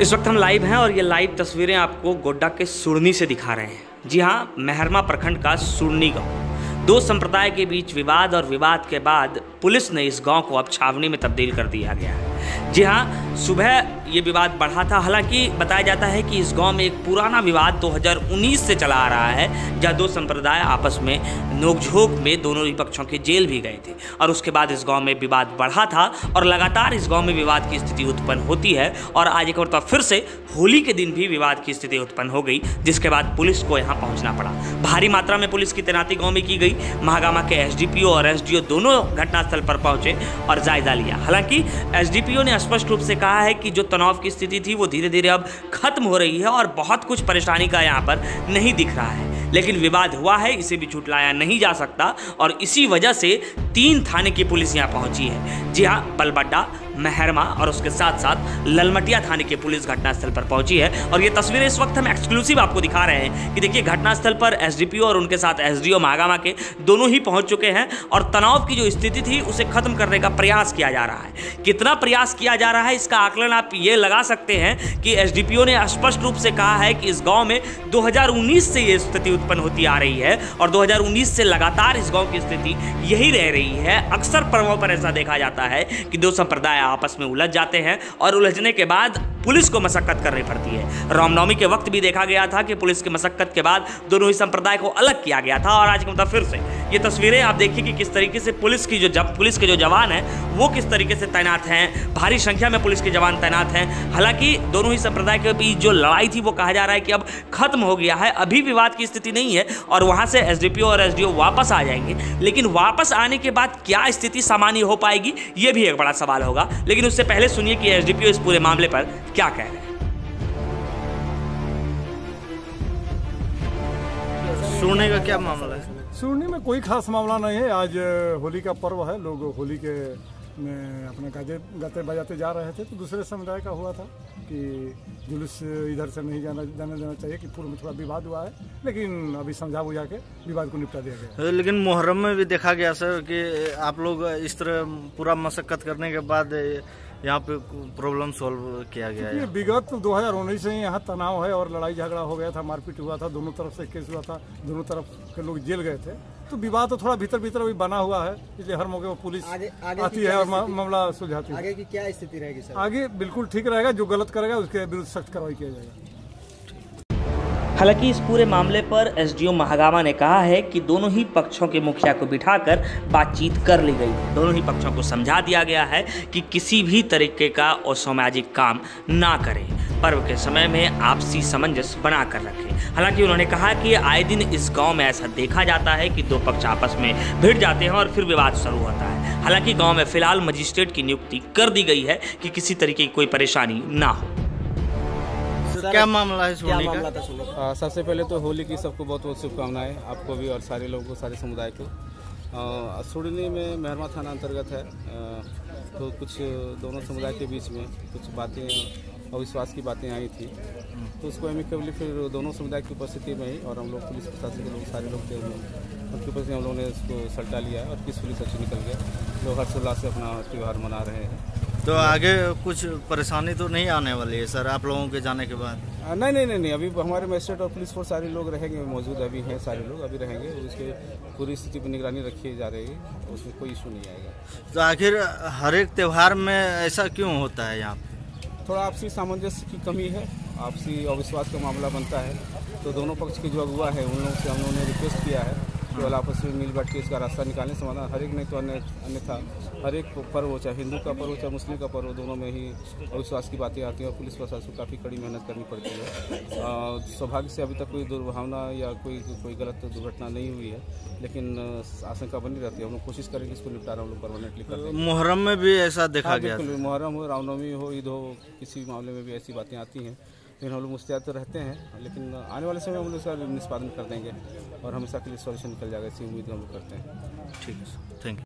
इस वक्त हम लाइव हैं और ये लाइव तस्वीरें आपको गोड्डा के सुरनी से दिखा रहे हैं। जी हाँ, मेहरमा प्रखंड का सुरनी गांव। दो संप्रदाय के बीच विवाद और विवाद के बाद पुलिस ने इस गांव को अब छावनी में तब्दील कर दिया गया है। जी हाँ, सुबह ये विवाद बढ़ा था। हालांकि बताया जाता है कि इस गांव में एक पुराना विवाद 2019 से चला आ रहा है, जहां दो संप्रदाय आपस में नोकझोंक में दोनों ही पक्षों के जेल भी गए थे और उसके बाद इस गांव में विवाद बढ़ा था और लगातार इस गांव में विवाद की स्थिति उत्पन्न होती है। और आज एक बार फिर से होली के दिन भी विवाद की स्थिति उत्पन्न हो गई, जिसके बाद पुलिस को यहाँ पहुँचना पड़ा। भारी मात्रा में पुलिस की तैनाती गाँव में की गई। महागामा के एसडीपीओ और एसडीओ दोनों घटनास्थल पर पहुंचे और जायजा लिया। हालांकि एसडीपीओ ने स्पष्ट रूप से कहा है कि जो तनाव की स्थिति थी वो धीरे धीरे अब खत्म हो रही है और बहुत कुछ परेशानी का यहाँ पर नहीं दिख रहा है, लेकिन विवाद हुआ है, इसे भी झुठलाया नहीं जा सकता और इसी वजह से 3 थाने की पुलिस यहाँ पहुंची है। जी हाँ, बलबड्डा, मेहरमा और उसके साथ साथ ललमटिया थाने की पुलिस घटनास्थल पर पहुंची है। और ये तस्वीरें इस वक्त हम एक्सक्लूसिव आपको दिखा रहे हैं कि देखिए, घटनास्थल पर एसडीपीओ और उनके साथ एसडीओ महागामा के दोनों ही पहुंच चुके हैं और तनाव की जो स्थिति थी उसे खत्म करने का प्रयास किया जा रहा है। कितना प्रयास किया जा रहा है इसका आकलन आप ये लगा सकते हैं कि एसडीपीओ ने स्पष्ट रूप से कहा है कि इस गाँव में 2019 से ये स्थिति उत्पन्न होती आ रही है और 2019 से लगातार इस गाँव की स्थिति यही रह रही है। अक्सर पर्वों पर ऐसा देखा जाता है कि दो संप्रदाय आपस में उलझ जाते हैं और उलझने के बाद पुलिस को मशक्कत करनी पड़ती है। रामनवमी के वक्त भी देखा गया था कि पुलिस की मशक्कत के बाद दोनों ही संप्रदाय को अलग किया गया था। और आज के फिर से ये तस्वीरें आप देखिए कि किस तरीके से पुलिस के जो जवान हैं वो किस तरीके से तैनात हैं। भारी संख्या में पुलिस के जवान तैनात हैं। हालांकि दोनों ही संप्रदाय के बीच जो लड़ाई थी वो कहा जा रहा है कि अब खत्म हो गया है, अभी विवाद की स्थिति नहीं है और वहां से एसडीपीओ और एसडीओ वापस आ जाएंगे। लेकिन वापस आने के बाद क्या स्थिति सामान्य हो पाएगी, ये भी एक बड़ा सवाल होगा। लेकिन उससे पहले सुनिए कि एसडीपीओ इस पूरे मामले पर क्या कह रहे हैं। सुरनी का क्या मामला है? सुरनी में कोई खास मामला नहीं है। आज होली का पर्व है, लोग होली के में अपने गाते बजाते जा रहे थे, तो दूसरे समुदाय का हुआ था कि जुलूस इधर से नहीं जाने देना चाहिए, कि पूर्व में थोड़ा विवाद हुआ है, लेकिन अभी समझा बुझा के विवाद को निपटा दिया गया। लेकिन मुहर्रम में भी देखा गया सर कि आप लोग इस तरह पूरा मशक्कत करने के बाद यहाँ पे प्रॉब्लम सॉल्व किया गया है। विगत 2019 से यहाँ तनाव है और लड़ाई झगड़ा हो गया था, मारपीट हुआ था, दोनों तरफ से केस हुआ था, दोनों तरफ के लोग जेल गए थे, तो विवाद तो थोड़ा भीतर भीतर अभी बना हुआ है, इसलिए हर मौके पर पुलिस आती है और मामला सुलझाती है। आगे की क्या स्थिति रहेगी सर? आगे बिल्कुल ठीक रहेगा, जो गलत करेगा उसके विरुद्ध सख्त कार्रवाई किया जाएगा। हालांकि इस पूरे मामले पर एसडीओ महागामा ने कहा है कि दोनों ही पक्षों के मुखिया को बिठाकर बातचीत कर ली गई है। दोनों ही पक्षों को समझा दिया गया है कि किसी भी तरीके का असामाजिक काम ना करें, पर्व के समय में आपसी सामंजस्य बना कर रखें। हालांकि उन्होंने कहा कि आए दिन इस गांव में ऐसा देखा जाता है कि दो पक्ष आपस में भिड़ जाते हैं और फिर विवाद शुरू होता है। हालांकि गाँव में फिलहाल मजिस्ट्रेट की नियुक्ति कर दी गई है कि किसी तरीके की कोई परेशानी ना हो। क्या मामला है सुरनी का? सबसे पहले तो होली की सबको बहुत बहुत शुभकामनाएं, आपको भी और सारे लोगों को, सारे समुदाय को। सुरनी में मेहरमा थाना अंतर्गत है, तो कुछ दोनों समुदाय के बीच में कुछ बातें अविश्वास की बातें आई थी, तो उसको एमिकेबली फिर दोनों समुदाय की उपस्थिति में ही, और हम लोग पुलिस प्रशासन के लोग सारे लोग थे, उनकी उपस्थिति हम लोगों ने उसको सल्टा लिया और पीसफुली सब निकल गया। लोग हर्षोल्लास से अपना त्यौहार मना रहे हैं। तो आगे कुछ परेशानी तो नहीं आने वाली है सर आप लोगों के जाने के बाद? नहीं, अभी हमारे मजिस्ट्रेट और पुलिस फोर्स सारे लोग रहेंगे, मौजूद अभी हैं, सारे लोग अभी रहेंगे, उसके पूरी स्थिति पर निगरानी रखी जा रही है, उसमें कोई इशू नहीं आएगा। तो आखिर हर एक त्यौहार में ऐसा क्यों होता है? यहाँ पे थोड़ा आपसी सामंजस्य की कमी है, आपसी अविश्वास का मामला बनता है, तो दोनों पक्ष के जो अगुआ है उन लोगों से हम लोगों ने रिक्वेस्ट किया है केवल आपस में मिल बैठ के इसका रास्ता निकालने, समाधान हर एक नहीं तो अन्यथा हर एक पर्व, चाहे हिंदू का पर्व चाहे मुस्लिम का पर्व, दोनों में ही अविश्वास की बातें आती हैं और पुलिस प्रशासन को काफ़ी कड़ी मेहनत करनी पड़ती है। सौभाग्य से अभी तक कोई दुर्भावना या कोई गलत दुर्घटना नहीं हुई है, लेकिन आशंका बनी रहती है। हम लोग कोशिश करेंगे इसको निपटारा हम लोग परमानेंटली कर दें। मुहर्रम में भी ऐसा देखा गया? मुहर्रम हो, रामनवमी हो, ईद हो, किसी मामले में भी ऐसी बातें आती हैं, लेकिन हम लोग मुस्तैद तो रहते हैं, लेकिन आने वाले समय में हम लोग इसका निष्पादन कर देंगे और हमेशा के लिए सॉल्यूशन निकल जाएगा, ऐसी उम्मीद हम लोग करते हैं। ठीक है, थैंक यू।